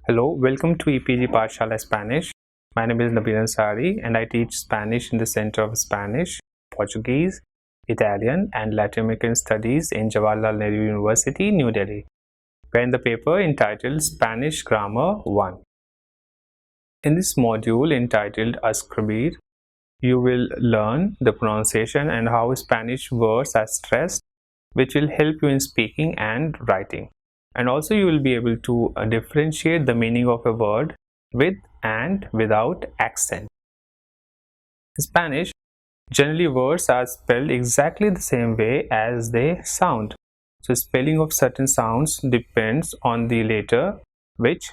Hello, welcome to EPG Pathshala Spanish. My name is Nabeel Ansari and I teach Spanish in the Center of Spanish, Portuguese, Italian and Latin American Studies in Jawaharlal Nehru University, New Delhi. We are in the paper entitled Spanish Grammar 1. In this module entitled Escribir, you will learn the pronunciation and how Spanish words are stressed, which will help you in speaking and writing. And also you will be able to differentiate the meaning of a word with and without accent. In Spanish, generally words are spelled exactly the same way as they sound. So spelling of certain sounds depends on the letter which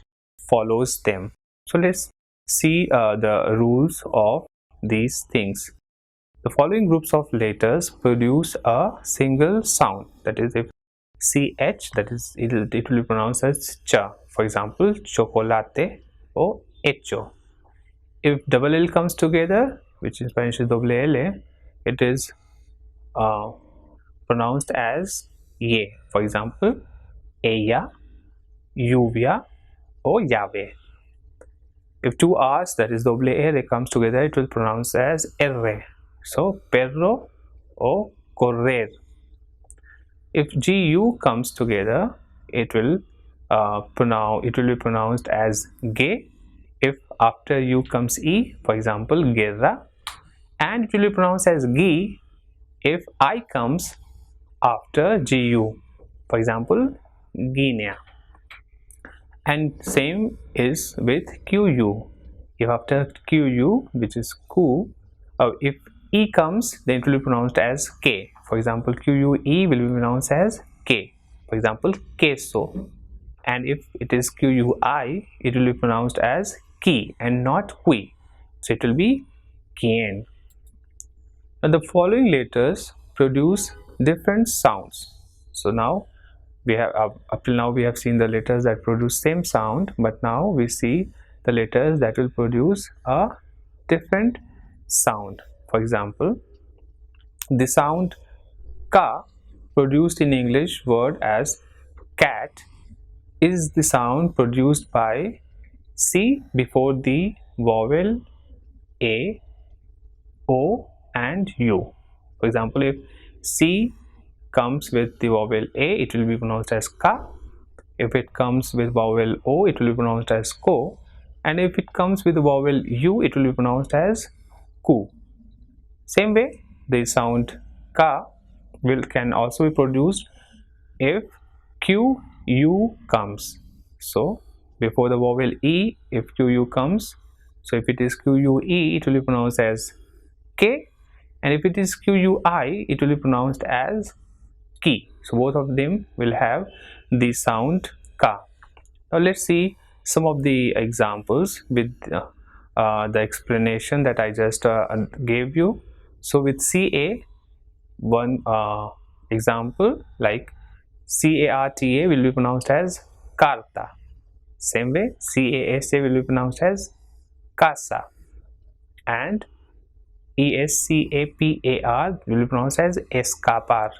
follows them. So let's see the rules of these things. The following groups of letters produce a single sound. That is, if CH, that is, it will be pronounced as cha. For example, chocolate or hecho. If double L comes together, which in Spanish is doble L, it is pronounced as ye. For example, ella, lluvia, or llave. If two R's, that is doble R, comes together, it will pronounce as R. So, perro or correr. If GU comes together, it will be pronounced as ge. If after U comes E, for example, guerra, and it will be pronounced as gi if I comes after GU, for example, Guinea. And same is with QU. If after QU, which is ku, if E comes, then it will be pronounced as K. For example, QUE will be pronounced as K. For example, queso. And if it is QUI, it will be pronounced as ki and not qui. So it will be quien. Now the following letters produce different sounds. So now we have up till now we have seen the letters that produce same sound, but now we see the letters that will produce a different sound. For example, the sound ka produced in English word as cat is the sound produced by C before the vowel A, O and U. For example, if C comes with the vowel A, it will be pronounced as ka. If it comes with vowel O, it will be pronounced as ko. And if it comes with the vowel U, it will be pronounced as ku. Same way, the sound ka can also be produced if QU comes. So before the vowel E, if QU comes, so if it is QUE, it will be pronounced as K, and if it is QUI, it will be pronounced as ki. So both of them will have the sound ka. Now let's see some of the examples with the explanation that I just gave you. So with CA, one example like CARTA will be pronounced as carta. Same way, CASA will be pronounced as casa, and ESCAPAR will be pronounced as escapar.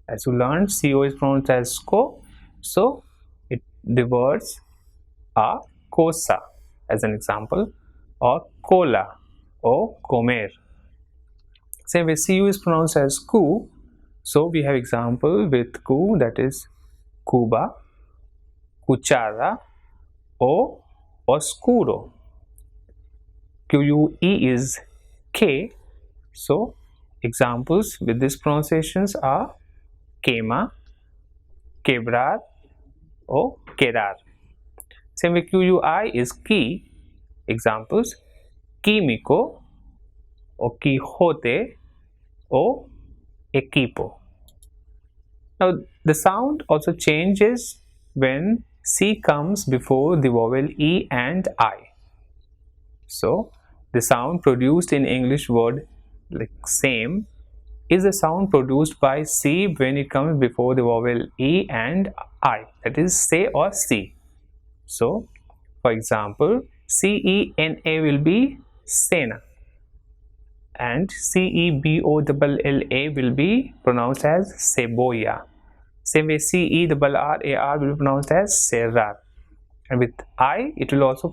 As you learned, CO is pronounced as co, so the words are cosa as an example, or cola or comer. Same way, CU is pronounced as ku, so we have example with ku, that is Cuba, cuchara or oscuro. QUE is K, so examples with these pronunciations are quema, quebrar or quedar. Same way, QUI is ki, examples químico or Quijote or equipo. Now the sound also changes when C comes before the vowel E and I. So the sound produced in English word like same is the sound produced by C when it comes before the vowel E and I, that is say or see. So for example, CENA will be cena, and CEBOLLA will be pronounced as cebolla. Same way, CERRAR will be pronounced as cerrar. and with I it will also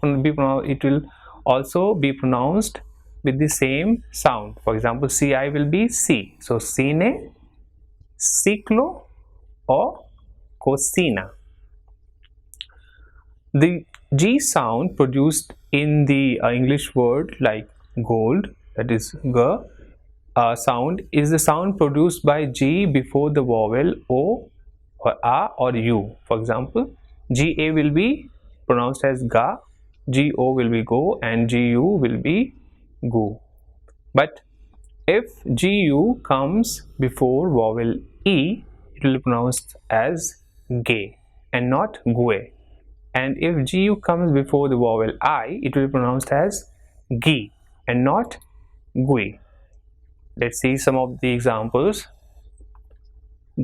be pronounced with the same sound. For example, ci will be C, so cine, ciclo, or cocina. The G sound produced in the English word like gold, that is G sound, is the sound produced by G before the vowel O or A or U. For example, GA will be pronounced as Ga, GO will be Go, and GU will be Gu. But if GU comes before vowel E, it will be pronounced as Ge and not Gue. And if GU comes before the vowel I, it will be pronounced as Gi and not Gui. Let's see some of the examples.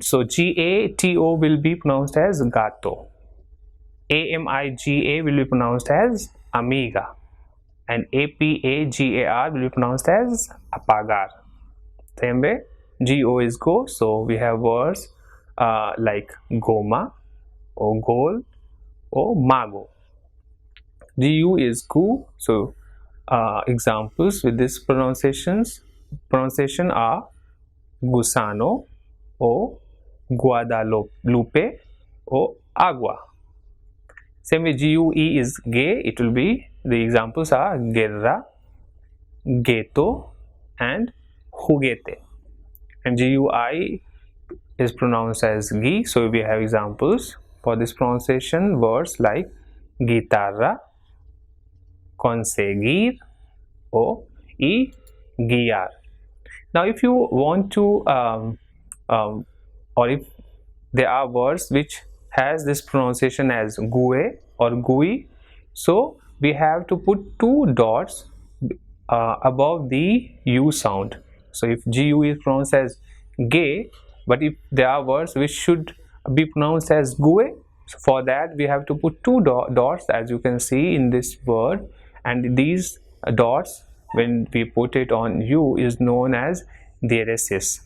So GATO will be pronounced as gato. AMIGA will be pronounced as amiga. And APAGAR will be pronounced as apagar. Same way, GO is go, so we have words like goma or gol or mago. GU is gu, so examples with this pronunciation are gusano or Guadalupe or agua. Same way, GUE is gay, it will be, the examples are guerra, ghetto, and juguete. And GUI is pronounced as gi, so we have examples for this pronunciation, words like guitarra, conseguir, or guiar. Now if you want to or if there are words which has this pronunciation as gue or gui, so we have to put two dots above the U sound. So if GU is pronounced as gay, but if there are words which should be pronounced as gue, so for that we have to put two dots, as you can see in this word, and these dots, when we put it on U, is known as diaresis.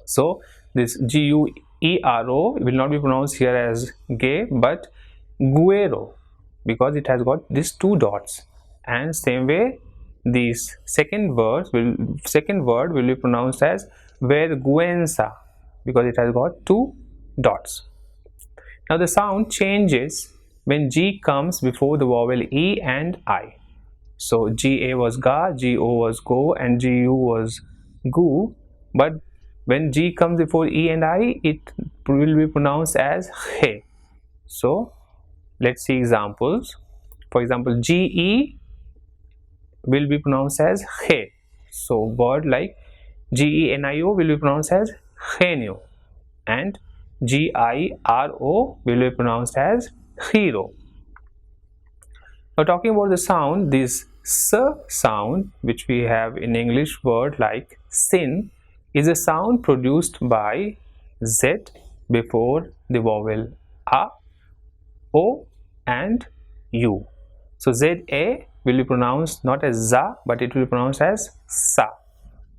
So this GUERO will not be pronounced here as gay but guero, because it has got these two dots. And same way, this second word will be pronounced as vergüenza, because it has got two dots. Now the sound changes when G comes before the vowel E and I. So GA was ga, GO was go, and GU was gu, but when G comes before E and I, it will be pronounced as he. So let's see examples. For example, GE will be pronounced as he. So word like GENIO will be pronounced as genio, and GIRO will be pronounced as hero. Now talking about the sound, this S sound which we have in English word like sin is a sound produced by Z before the vowel A, O, and U. So ZA will be pronounced not as za, but it will be pronounced as sa.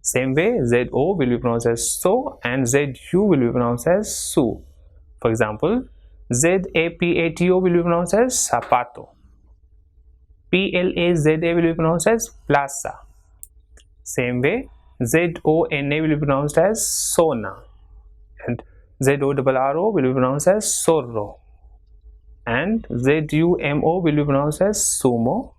Same way, ZO will be pronounced as so, and ZU will be pronounced as su. For example, ZAPATO will be pronounced as zapato. PLAZA will be pronounced as plaza. Same way, ZONA will be pronounced as sona, and ZORRO will be pronounced as zorro, and ZUMO will be pronounced as sumo,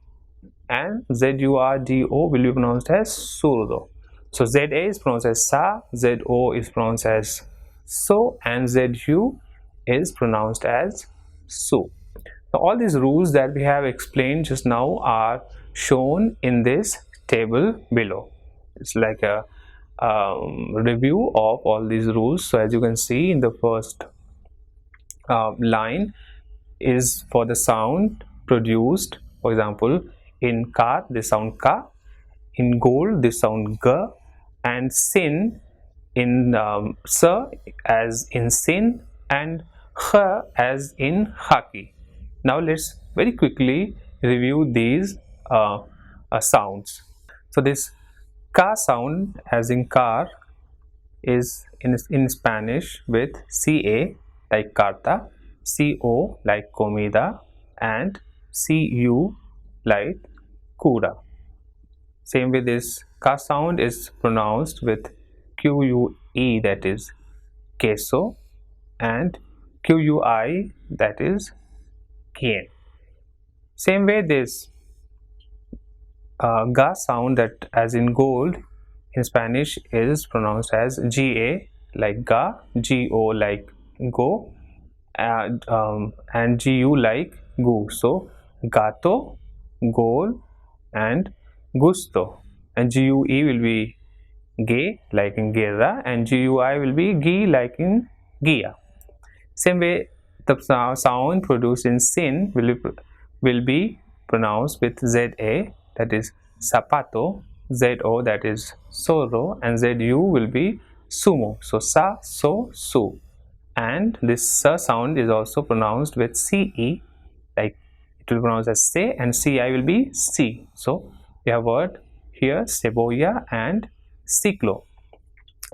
and ZURDO will be pronounced as surdo. So ZA is pronounced as sa, ZO is pronounced as so, and ZU is pronounced as su. Now, all these rules that we have explained just now are shown in this table below. It's like a review of all these rules. So as you can see, in the first line is for the sound produced. For example, in car they sound ka, in gold they sound ga, and sin in sa as in sin, and ha as in haki. Now let's very quickly review these sounds. So this ka sound as in car is in Spanish with ca like carta, co like comida, and cu like kura. Same way, this ka sound is pronounced with que, that is queso, and qui, that is quien. Same way, this ga sound, that as in gold in Spanish, is pronounced as ga like ga, go like go, and gu like gu. So gato, gol, and gusto, and gue will be gay like in guerra, and gui will be gi like in gia. Same way, the sound produced in sin will be pronounced with za, that is zapato, zo, that is zorro, and zu will be sumo. So sa, so, su. And this sa sound is also pronounced with ce, like it will pronounce as se, and ci will be si. So we have word here cebolla and ciclo.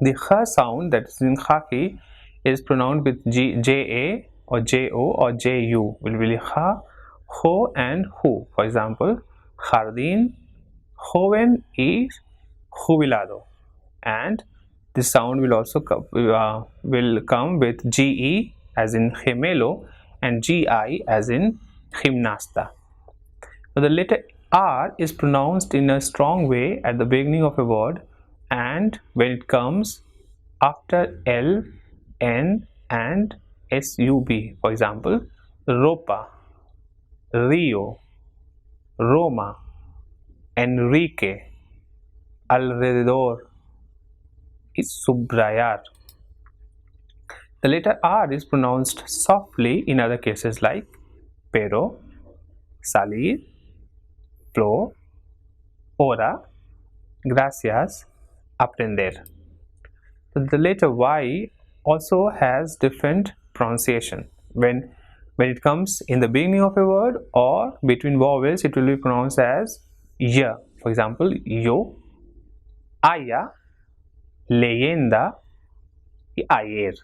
The h sound, that is in khaki, is pronounced with ja or jo or ju, will be ha, ho, and hu. For example, jardín joven y jubilado. And this sound will also come with ge as in gemelo and gi as in gimnasta. Now the letter r is pronounced in a strong way at the beginning of a word, and when it comes after l, n, and sub. For example, ropa, rio, Roma, Enrique, alrededor, is subrayar. The letter R is pronounced softly in other cases like pero, salir, flow, hora, gracias, aprender. The letter Y also has different pronunciation. When it comes in the beginning of a word or between vowels, it will be pronounced as y. For example, yo, haya, leyenda, y ayer.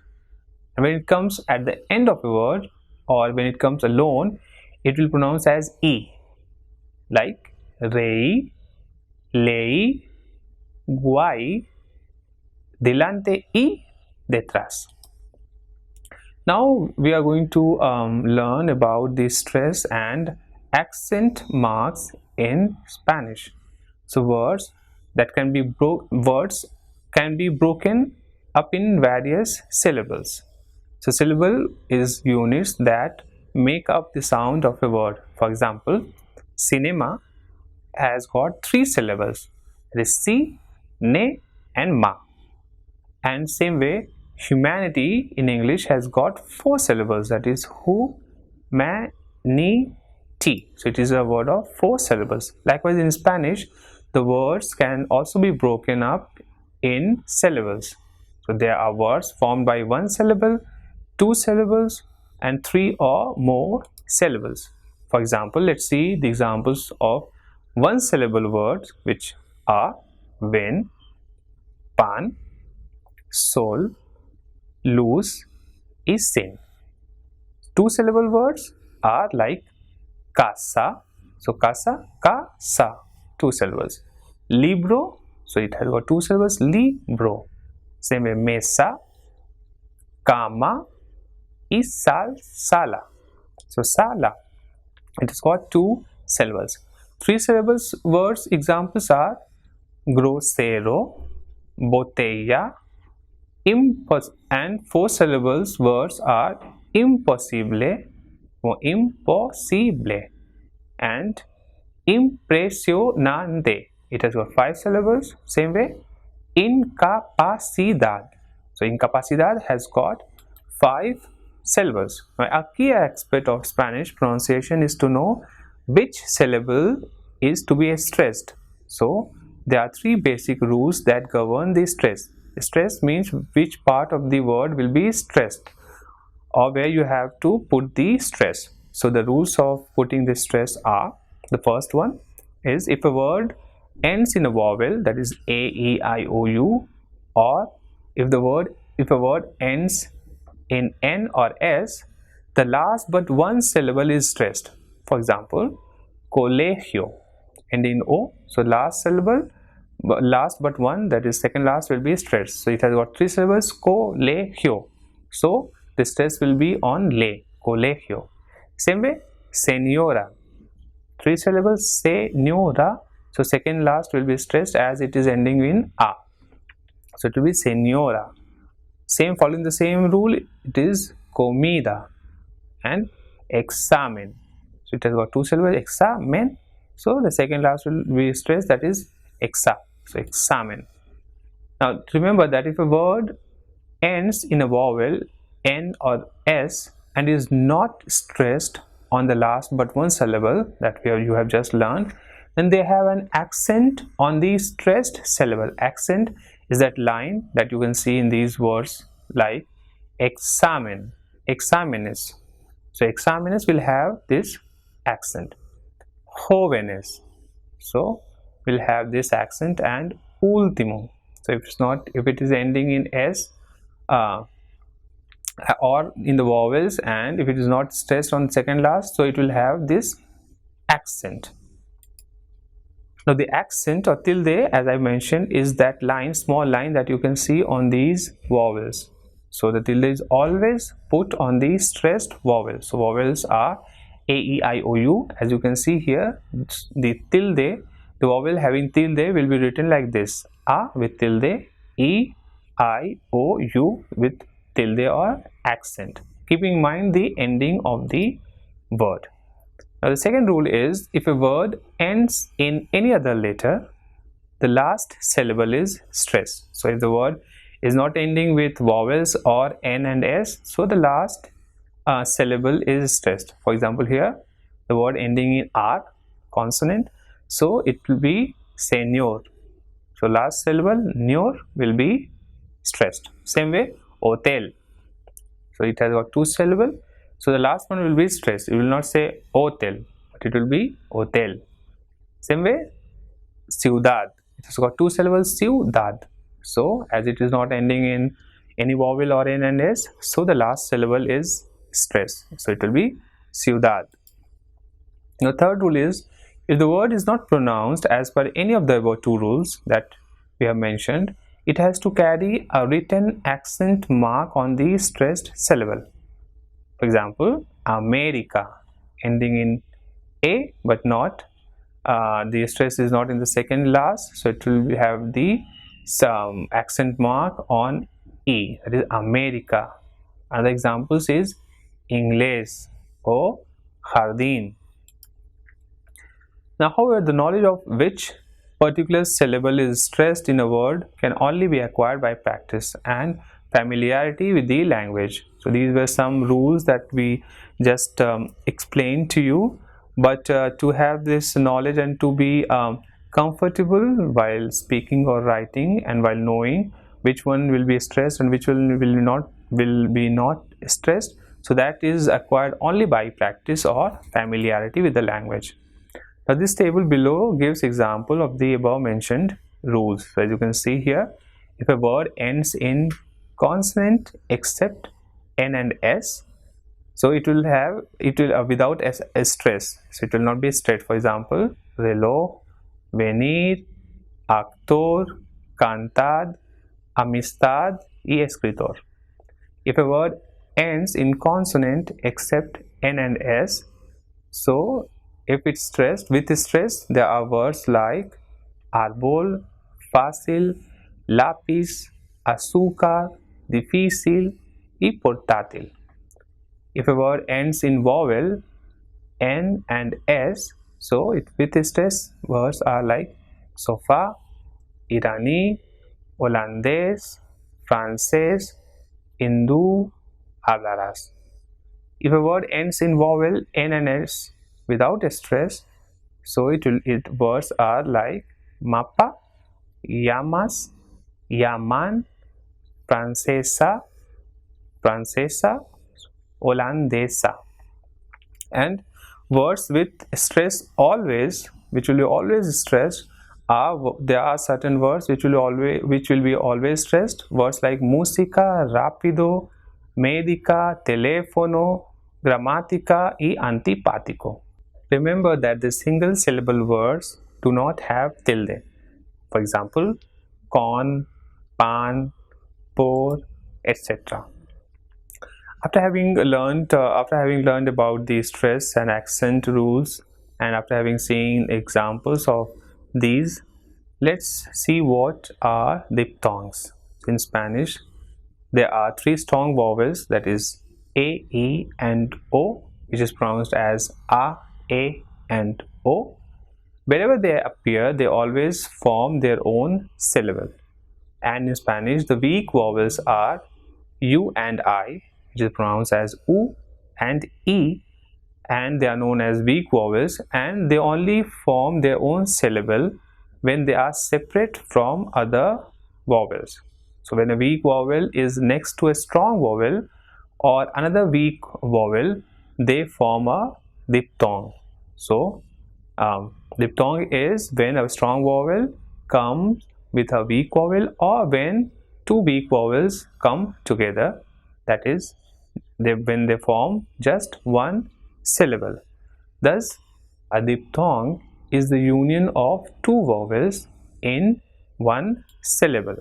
And when it comes at the end of a word or when it comes alone, it will pronounce as e, like rei, lei, guay, delante y detrás. Now we are going to learn about the stress and accent marks in Spanish. So words can be broken up in various syllables. So syllable is units that make up the sound of a word. For example, cinema has got 3 syllables. It is si, ne, and ma. And same way, humanity in English has got 4 syllables, that is hu, ma, ni, ti. So it is a word of 4 syllables. Likewise, in Spanish, the words can also be broken up in syllables. So there are words formed by 1 syllable, 2 syllables, and 3 or more syllables. For example, let's see the examples of 1 syllable words, which are ven, pan, sol, luz, y sin. 2 syllable words are like casa. So casa, casa, 2 syllables. Libro, so it has got 2 syllables, libro. Same way, mesa, cama, y sala. So sala, it has got 2 syllables. 3 syllables words examples are grosero, botella, and 4 syllables words are imposible or imposible and impresionante. It has got 5 syllables. Same way, incapacidad. So incapacidad has got 5 syllables. Now, a key aspect of Spanish pronunciation is to know which syllable is to be stressed. So there are 3 basic rules that govern the stress. Stress means which part of the word will be stressed or where you have to put the stress. So the rules of putting the stress are: the first one is if a word ends in a vowel, that is a, e, I, o, u, or if a word ends in n or s, the last but 1 syllable is stressed. For example, colegio, ending in O. So last syllable, last but one, that is second last, will be stressed. So it has got 3 syllables, colegio. So the stress will be on le, colegio. Same way, señora, 3 syllables, señora. So second last will be stressed as it is ending in a. So it will be señora. Same, following the same rule, it is comida and examen. So it has got 2 syllables, examen. So the second last will be stressed, that is exa. So examen. Now remember that if a word ends in a vowel N or S and is not stressed on the last but one syllable that you have just learned, then they have an accent on the stressed syllable. Accent is that line that you can see in these words like examen, examenes. So examenes will have this accent. Jóvenes, so will have this accent, and último. So if it is ending in S or in the vowels, and if it is not stressed on second last, so it will have this accent. Now the accent or tilde, as I mentioned, is that line, small line that you can see on these vowels. So the tilde is always put on the stressed vowels. So vowels are A, E, I, O, U. As you can see here, the tilde, the vowel having tilde will be written like this: A with tilde, E, I, O, U with tilde or accent, keeping in mind the ending of the word. Now the second rule is, if a word ends in any other letter, the last syllable is stressed. So if the word is not ending with vowels or N and S, so the last syllable is stressed. For example, here the word ending in R, consonant, so it will be señor. So last syllable ñor will be stressed. Same way, hotel. So it has got 2 syllables. So the last one will be stressed. You will not say hotel, but it will be hotel. Same way, ciudad. It has got 2 syllables, ciudad. So as it is not ending in any vowel or N and S, so the last syllable is stressed. So it will be ciudad. Now third rule is, if the word is not pronounced as per any of the above 2 rules that we have mentioned, it has to carry a written accent mark on the stressed syllable. For example, America, ending in A but not, the stress is not in the second last, so it will have the accent mark on E, that is America. Other examples is Inglés or Jardín. Now, however, the knowledge of which particular syllable is stressed in a word can only be acquired by practice and familiarity with the language. So these were some rules that we just explained to you, but to have this knowledge and to be comfortable while speaking or writing, and while knowing which one will be stressed and which one will be not stressed, so that is acquired only by practice or familiarity with the language. Now this table below gives example of the above mentioned rules. So as you can see here, if a word ends in consonant except N and S, so it will without S stress, so it will not be straight. For example, reloj, venir, actor, cantar, amistad y escritor. If a word ends in consonant except N and S, so if it's stressed, with stress, there are words like árbol, fácil, lápiz, azúcar, difícil y portátil. If a word ends in vowel N and S, so with stress, words are like sofá, iraní, holandés, francés, hindú, hablarás. If a word ends in vowel N and S without stress, so words are like mapa, llamas, llaman, francesa, holandesa. And words with stress always, which will be always stressed, there are certain words which will be always stressed. Words like música, rápido, médica, teléfono, gramática y antipático. Remember that the single syllable words do not have tilde. For example, corn, pan, pour, etc. After having learned about the stress and accent rules, and after having seen examples of these, let's see what are diphthongs. In Spanish, there are three strong vowels, that is A, E and O, which is pronounced as A, and O. Wherever they appear, they always form their own syllable. And in Spanish, the weak vowels are U and I, which is pronounced as U and E, and they are known as weak vowels, and they only form their own syllable when they are separate from other vowels. So when a weak vowel is next to a strong vowel or another weak vowel, they form a diphthong. So diphthong is when a strong vowel comes with a weak vowel, or when two weak vowels come together, that is when they form just one syllable. Thus, a diphthong is the union of two vowels in one syllable.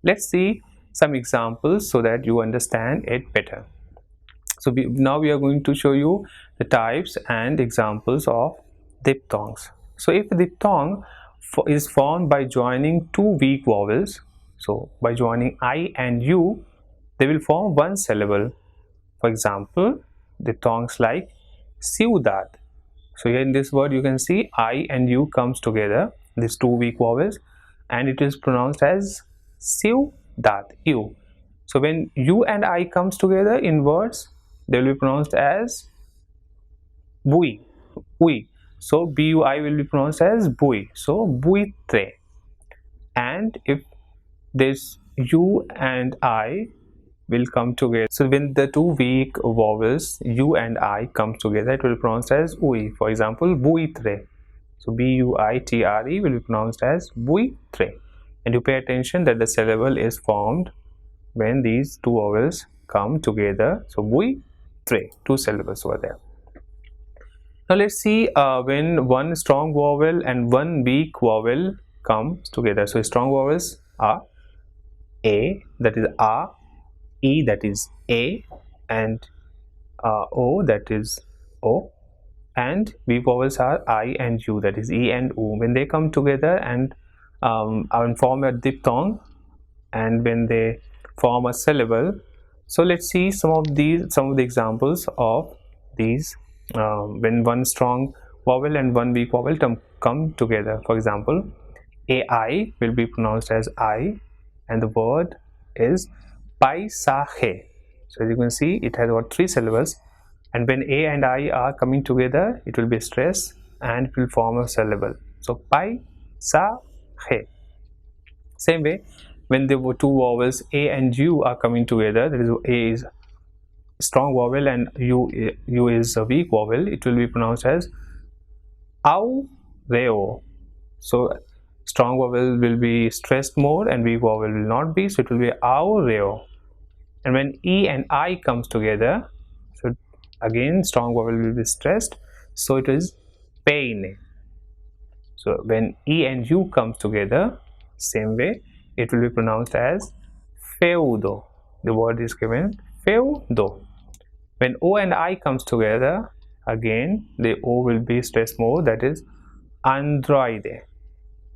Let's see some examples so that you understand it better. So now we are going to show you the types and examples of diphthongs. So if a diphthong is formed by joining two weak vowels, so by joining I and U, they will form one syllable. For example, diphthongs like ciudad. So here in this word you can see I and U comes together, these two weak vowels, and it is pronounced as ciudad, U. So when U and I comes together in words, they will be pronounced as bui. So bui will be pronounced as bui. So buitre. And if this U and I will come together, so when the two weak vowels U and I come together, it will be pronounced as ui. For example, buitre. So buitre will be pronounced as buitre. And you pay attention that the syllable is formed when these two vowels come together. So buitre, two syllables over there. Now let's see when one strong vowel and one weak vowel comes together. So strong vowels are A, that is A, E, that is A, and O, that is O, and weak vowels are I and U, that is E and U. When they come together and form a diphthong, and when they form a syllable, so let's see some of the examples of these when one strong vowel and one weak vowel come together. For example, AI will be pronounced as I, and the word is paisaje. So as you can see, it has got three syllables, and when A and I are coming together, it will be stressed and it will form a syllable. So paisaje. Same way, when the two vowels A and U are coming together, that is A is strong vowel and U is a weak vowel, it will be pronounced as aureo. So strong vowel will be stressed more and weak vowel will not be, so it will be aureo. And when E and I comes together, so again strong vowel will be stressed, so it is pain. So when E and U comes together, same way, it will be pronounced as feudo. The word is given feudo. When O and I comes together, again the O will be stressed more, that is androide.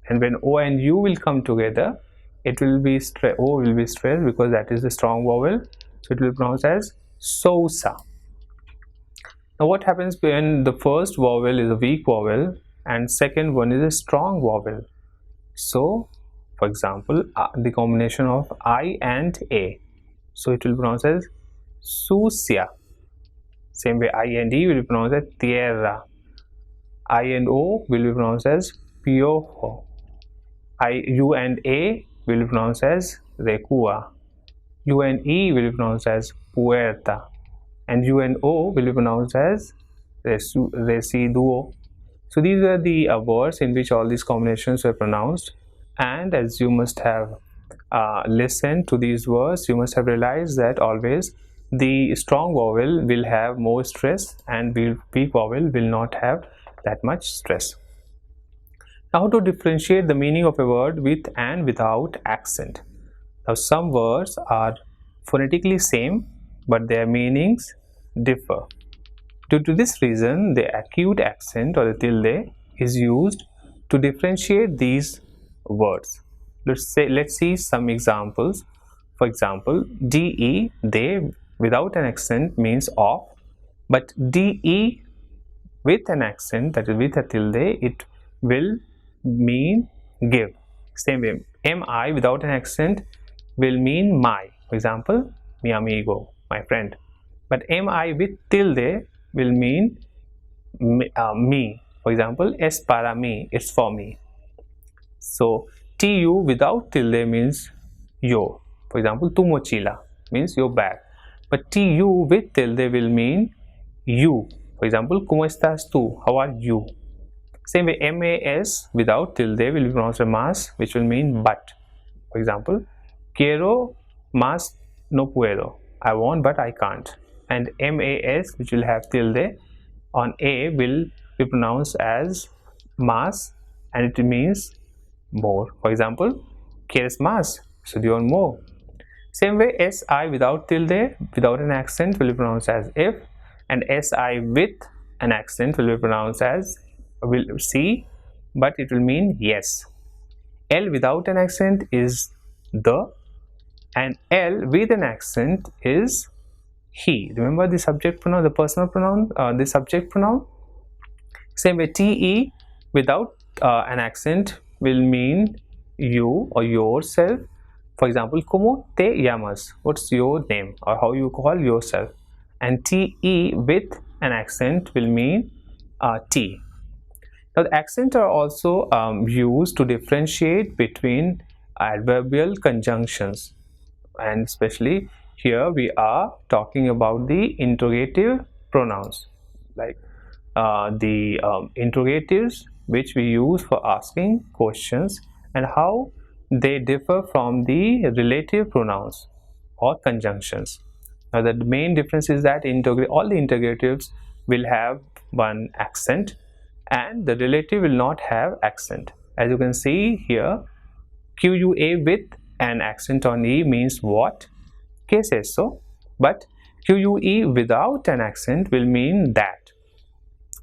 And when O and U will come together, it will be O will be stressed because that is the strong vowel, so it will be pronounced as sousa. Now what happens when the first vowel is a weak vowel and second one is a strong vowel? So for example, the combination of I and A, so it will be pronounced as sucia. Same way, I and E will be pronounced as tierra. I and O will be pronounced as piojo. U and A will be pronounced as recua. U and E will be pronounced as puerta. And U and O will be pronounced as residuo. So these are the words in which all these combinations were pronounced. And as you must have listened to these words, you must have realized that always the strong vowel will have more stress and weak vowel will not have that much stress. Now to differentiate the meaning of a word with and without accent. Now some words are phonetically same but their meanings differ. Due to this reason, the acute accent or the tilde is used to differentiate these words. Let's see some examples. For example, de, they, without an accent means of, but de with an accent, that is with a tilde, it will mean give. Same way, mi without an accent will mean my. For example, mi amigo, my friend. But mi with tilde will mean me. For example, es para mí, it's for me. So tu without tilde means yo. For example, tu mochila means your bag. But tu with tilde will mean you. For example, ¿cómo estás tú? How are you? Same way, mas without tilde will be pronounced as mas, which will mean but. For example, quiero mas no puedo. I want but I can't. And mas, which will have tilde on a, will be pronounced as mas, and it means more. For example, quieres más? So do you want more? Same way, si without tilde, without an accent, will be pronounced as if, and si with an accent will be pronounced as will see, but it will mean yes. L without an accent is the, and L with an accent is he. Remember the subject pronoun, the personal pronoun, the subject pronoun. Same way, te without an accent will mean you or yourself. For example, ¿cómo te llamas? What's your name or how you call yourself? And te with an accent will mean t. Now the accents are also used to differentiate between adverbial conjunctions, and especially here we are talking about the interrogative pronouns, like the interrogatives which we use for asking questions and how they differ from the relative pronouns or conjunctions. Now the main difference is that all the interrogatives will have one accent and the relative will not have accent. As you can see here, QUA with an accent on E means what? ¿Qué es eso? But QUE without an accent will mean that.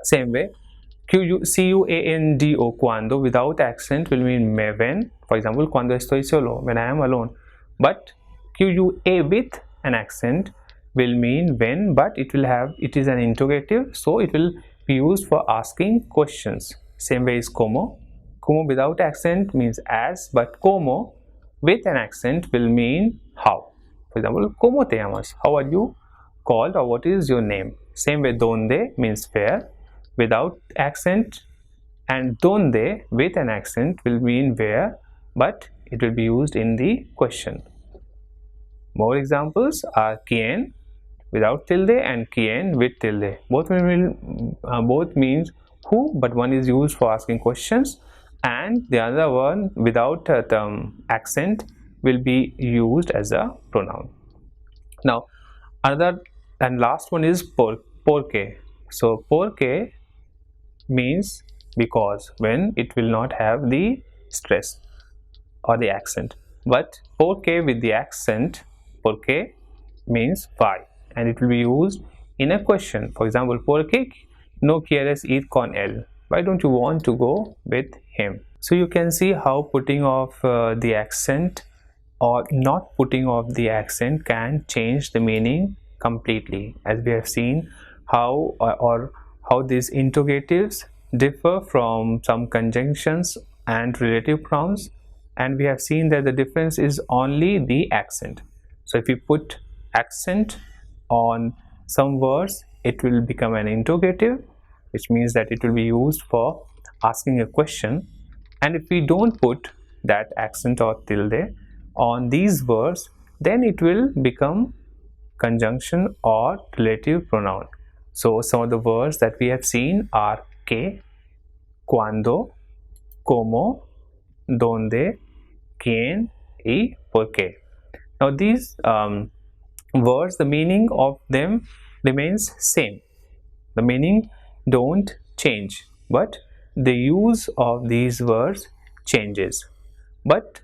Same way, CUANDO, cuando, without accent will mean me when. For example, cuando estoy solo, when I am alone. But QUA with an accent will mean when, but it is an interrogative, so it will be used for asking questions. Same way is como. Como without accent means as, but como with an accent will mean how. For example, ¿cómo te llamas? How are you called, or what is your name? Same way, donde means where without accent, and donde with an accent will mean where, but it will be used in the question. More examples are quién without tilde and quién with tilde. Both means who, but one is used for asking questions and the other one without accent will be used as a pronoun. Now another and last one is porque. So porque means because, when it will not have the stress or the accent, but porque with the accent, porque means why, and it will be used in a question. For example, ¿por qué no quieres ir con él? Why don't you want to go with him? So you can see how putting off the accent or not putting off the accent can change the meaning completely, as we have seen how these interrogatives differ from some conjunctions and relative pronouns, and we have seen that the difference is only the accent. So if you put accent on some words, it will become an interrogative, which means that it will be used for asking a question, and if we don't put that accent or tilde on these words, then it will become conjunction or relative pronoun. So some of the words that we have seen are que, cuando, como, donde, quién, y por qué. Now these words, the meaning of them remains same. The meaning don't change. but the use of these words changes. But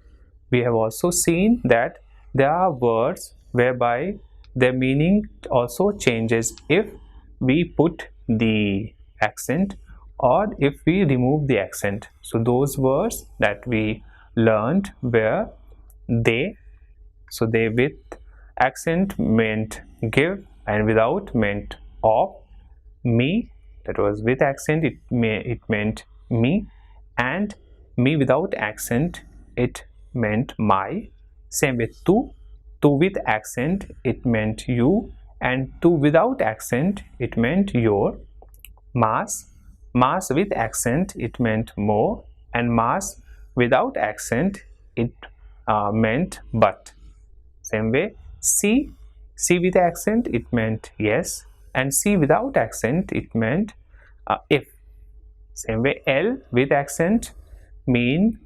we have also seen that there are words whereby their meaning also changes if we put the accent or if we remove the accent. So those words that we learned were they. So they with accent meant give, and without meant of. Me, that was with accent, it meant me, and me without accent, it meant my. Same with tu with accent, it meant you, and tu without accent, it meant your. Mas with accent, it meant more, and mas without accent, it meant but. Same way, C with accent, it meant yes, and C without accent, it meant if. Same way, L with accent mean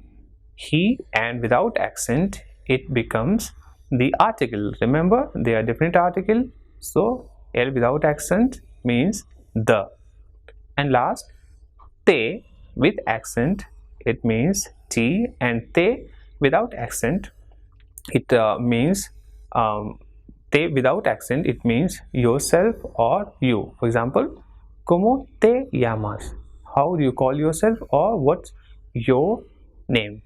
he, and without accent, it becomes the article. Remember, they are different article, so L without accent means the. And last, te with accent, it means T, and te without accent, it means te without accent, it means yourself or you. For example, ¿Cómo te llamas? How do you call yourself, or what's your name?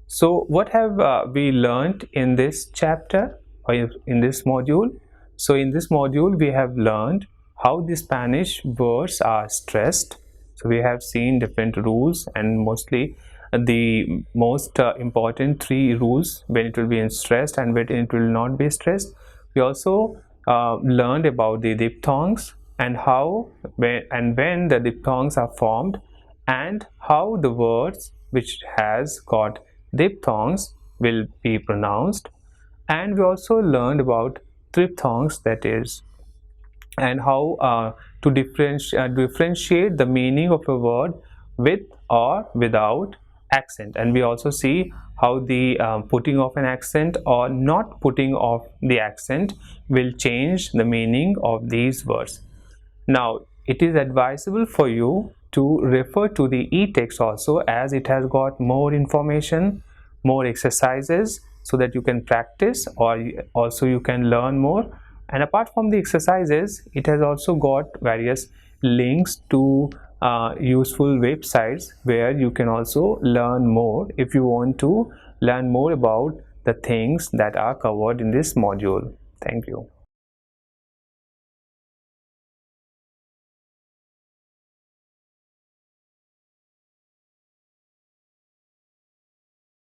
So what have we learned in this chapter or in this module? So in this module we have learned how the Spanish words are stressed. So we have seen different rules, and mostly the most important 3 rules when it will be stressed and when it will not be stressed. We also learned about the diphthongs and how when the diphthongs are formed, and how the words which has got diphthongs will be pronounced. And we also learned about triphthongs, that is, and how to differentiate the meaning of a word with or without accent. And we also see how the putting of an accent or not putting of the accent will change the meaning of these words. Now it is advisable for you to refer to the e-text also, as it has got more information, more exercises, so that you can practice, or also you can learn more. And apart from the exercises, it has also got various links to useful websites where you can also learn more if you want to learn more about the things that are covered in this module. Thank you.